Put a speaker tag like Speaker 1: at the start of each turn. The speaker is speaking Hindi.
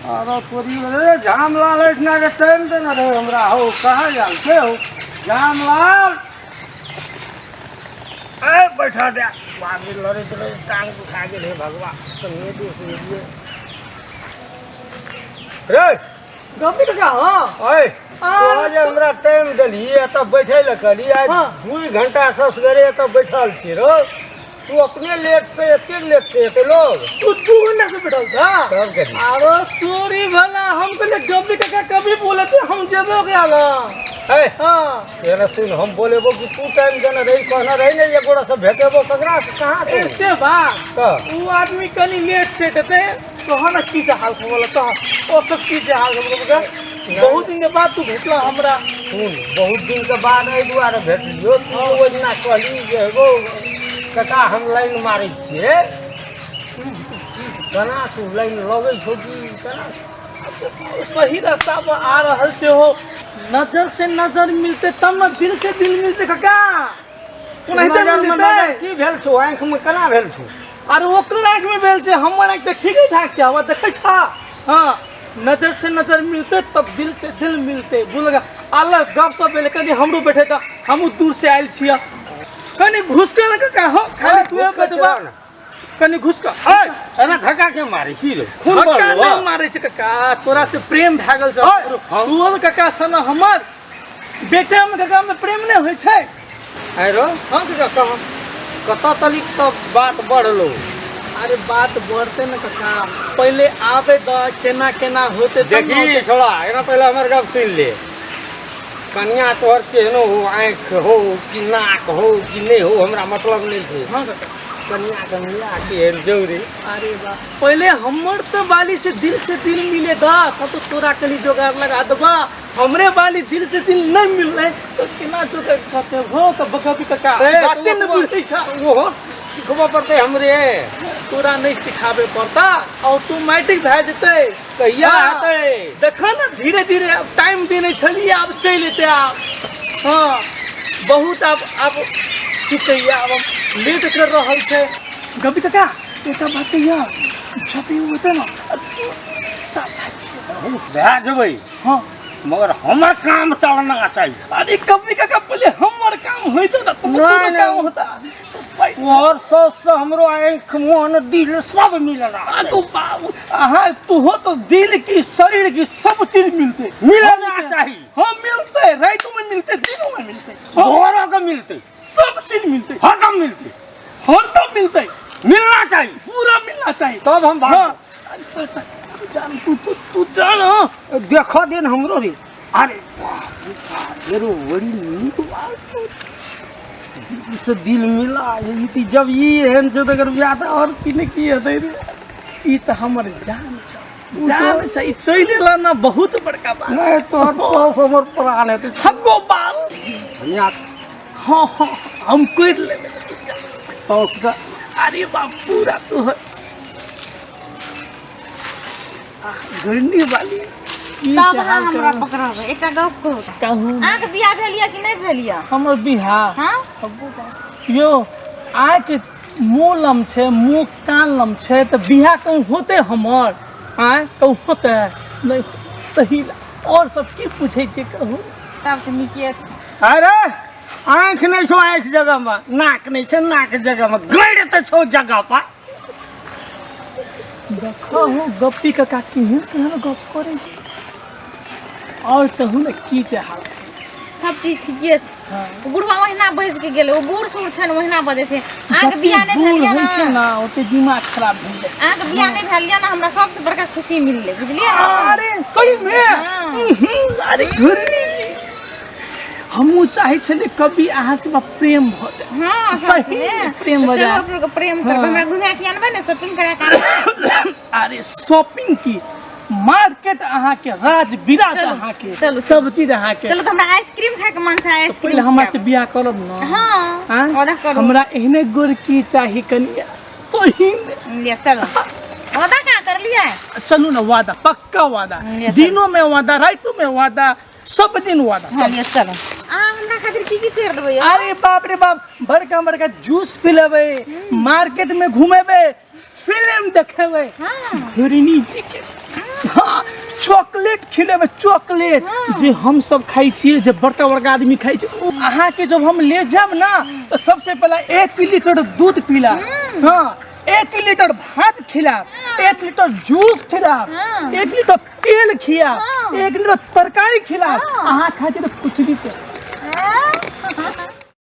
Speaker 1: अरे पूरी रे जामलाल इतना के टाइम देना रे हमरा हो कहाँ जान के हो जामलाल ए बैठा दे बाबी लड़े तो टांग उठा के रे भगवान संगे दे रे
Speaker 2: गप्पी का हो
Speaker 1: ओए आज हमरा टाइम देली त बैठे ल करी आज 2 घंटा से सवेरे त बैठल छी रो तू अपने लेट से एते लेट से एते लोग
Speaker 2: तू 2 घंटा से बैठल था
Speaker 1: सब करी
Speaker 2: अरे सॉरी भला हम पहले गप्पी का कभी बोले थे हम जेबो गया ना
Speaker 1: है
Speaker 2: हां
Speaker 1: तेरा सुन हम बोलेबो कि तू टाइम देना रही कहना रही ने ये गोड़ा से भेटेबो ककरा से कहां से
Speaker 2: ऐसे बात
Speaker 1: का
Speaker 2: वो आदमी कनी लेट से थे तो हना की से हाल खबर तो और सब की से हाल खबर बहुत दिन के बाद तू भेटला हमरा
Speaker 1: सुन बहुत दिन के बाद ए दुआरे भेटलियो तू ओजना कहली जे गो कका हम लाइन मारै छिए कना सु लाइन लगै छौ कि कना
Speaker 2: सही रास्ता पर आ रहल छे हो नजर से नजर मिलते तब न दिल से दिल मिलते काका कोनाहिते मिलते
Speaker 1: की भेल छौ आंख में कना भेल छौ
Speaker 2: अरे ओकर आंख में भेल छे हमर आंख त ठीक ही ठाक छे हवा देखै छा हां नजर से नजर मिलते तब दिल से दिल मिलते बोलगा अल्लाह गप सब बेले कनी हमरो बैठे त हमहु दूर से आइल छिया कनी घुस के न का हो खाली तू बैठबा कनी घुस का
Speaker 1: एना धक्का के मारै छी रे खून
Speaker 2: धक्का
Speaker 1: पड़लो
Speaker 2: नहीं मारे छे काका तोरा से प्रेम भ गेल छ तू और काका सन हमर बेटा में काका में प्रेम नहीं होय छै
Speaker 1: आरो
Speaker 2: हां काका कह
Speaker 1: कत तलिक तो बात बढ़लो
Speaker 2: अरे बात बढ़ते न काका पहले आवे द केना केना होते
Speaker 1: देखी छोड़ा एना पहले हमर गप सुन ले कन्या तोहर केहनो हो आंख हो कि नाक हो कि नहीं हो हमरा मतलब नहीं छे
Speaker 2: हां काका
Speaker 1: कन्या के मिला के जौरे
Speaker 2: अरे वाह पहले हमर तो बाली से दिल मिले दा तब तो तोरा कली जोगाड़ लगा दबा हमरे बाली दिल से दिल नहीं मिल रहे तो केना जोगाड़ करते हो तो बकबी काका बातें न बुझै छ
Speaker 1: वो सिखबा पड़ते हमरे
Speaker 2: तोरा नहीं सिखावे पड़ता ऑटोमेटिक भ जते
Speaker 1: कहिया हेतै
Speaker 2: देखा ना धीरे धीरे अब टाइम देने छलिए अब चल लेते आप हाँ बहुत अब की कहिए अब लेट कर रहल छे गप्पी काका एटा बात कहिया छपी होते ना
Speaker 1: भए जेबै
Speaker 2: हाँ
Speaker 1: मगर हमर काम चलना चाहिए
Speaker 2: अरे गप्पी काका पहले हमर काम होइतो ना तुम्हारा काम होता
Speaker 1: तोहर से हमरो आंख मन दिल सब मिलना
Speaker 2: तो बाबू हाँ तू हो तो दिल की शरीर की सब चीज मिलते
Speaker 1: मिलना चाहिए
Speaker 2: हाँ मिलते रातों में मिलते दिनों में मिलते
Speaker 1: भोरों को मिलते
Speaker 2: सब चीज मिलते
Speaker 1: हरदम मिलते
Speaker 2: हरदम मिलते
Speaker 1: मिलना चाहिए
Speaker 2: पूरा मिलना चाहिए
Speaker 1: तब हम भाग
Speaker 2: जान तू जान
Speaker 1: देखो दिन हमरो रे अरे मेरे बड़ी नीक बात से दिल मिला ये जब ये हन से अगर ब्याह था और किने की है रे
Speaker 2: ई त हमर जान छ जान छ ई चोइलेला ना बहुत बड़का बात
Speaker 1: नहीं तो पास हमर प्राण है
Speaker 2: हगो बाल
Speaker 1: यहाँ
Speaker 2: हां हां हम कर ले
Speaker 1: तो उसका
Speaker 2: अरे बाप पूरा तू गरनी वाली
Speaker 3: तब ना हमरा पकड़ब एकटा गप कहू आंख बियाह भेलिया कि नहीं भेलिया
Speaker 2: हमर बिहार
Speaker 3: हां
Speaker 2: यो आंख मुंह लम छे मुंह कान लम छे त बियाह कहूं होते हमर आय कहूं होते नहीं सही और सब की पूछे छे कहूं
Speaker 3: तब त निके छ
Speaker 1: अरे आंख नहीं छो आंख जगह में नाक नहीं छे नाक जगह में गड़ त छो जगह पर
Speaker 2: देखो हो गप्पी काका केहन केहन गप करे और कहूं न की चाह
Speaker 3: सब चीज ठीके छ बुढ़वा महीना बैस के गेले ओ बूढ़ सूढ़ छन महीना बजे छे आंख बियाह नहीं भेलिया
Speaker 2: ना छे ना ओते दिमाग खराब भेल
Speaker 3: आंख बियाह नहीं भेलिया ना हमरा सबसे बड़का खुशी मिलले बुझलिए
Speaker 2: अरे सही में अरे घुरनी जी हमू चाहे छले कभी आहा से प्रेम भ जाए
Speaker 3: हां
Speaker 2: सही प्रेम भ जाए
Speaker 3: चलो अपने प्रेम कर हमरा घुमा के आनबे ना शॉपिंग करा के
Speaker 2: अरे शॉपिंग की मार्केट अहाँ के राज विराज अहाँ के सब चीज अहाँ के
Speaker 3: चलो हमरा आइसक्रीम खाए के मन छ आइसक्रीम
Speaker 2: पहले हमरा से बियाह करब न
Speaker 3: हां ओदा करू
Speaker 2: हमरा एहने गोरकी चाहिए कनिया सही
Speaker 3: ले चलो ओदा का कर लिया
Speaker 2: चलू ना वादा पक्का वादा दिनों में वादा रातों में वादा सब दिन वादा
Speaker 3: हां ले चलो हमरा खातिर की कर देबे
Speaker 2: अरे बाप रे बाप बड़का बड़का जूस पिलेबे मार्केट में घूमेबे फिल्म देखेबे
Speaker 3: हां
Speaker 2: घुरनी जी के हाँ चॉकलेट खिलेबे चॉकलेट जे हम सब खाई छिए जे बड़का बड़का आदमी खाई छै अहाँ के जब हम ले जाब ना तो सबसे पहले 1 लीटर दूध पिला हाँ 1 लीटर भात खिला 1 लीटर जूस खिला 1 लीटर तेल खिया 1 लीटर तरकारी खिला अहाँ खाते तो कुछ भी से